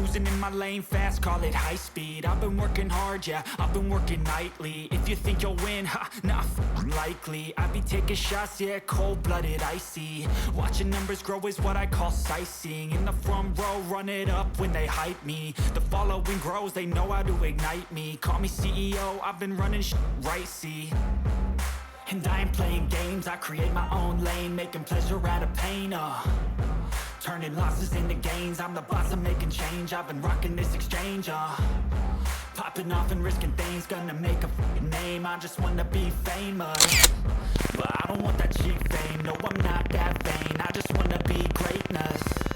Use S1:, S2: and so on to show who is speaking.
S1: cruising in my lane fast, call it high speed. I've been working hard, yeah, I've been working nightly. If you think you'll win, ha, not likely. I be taking shots, yeah, cold-blooded, icy. Watching numbers grow is what I call sightseeing. In the front row, run it up when they hype me. The following grows, they know how to ignite me. Call me CEO, I've been running right, see. And I ain't playing games, I create my own lane, making pleasure out of pain, turning losses into gains, I'm the boss, I'm making change, I've been rocking this exchange, popping off and risking things, gonna make a name, I just wanna be famous, but I don't want that cheap fame, no I'm not that vain, I just wanna be greatness.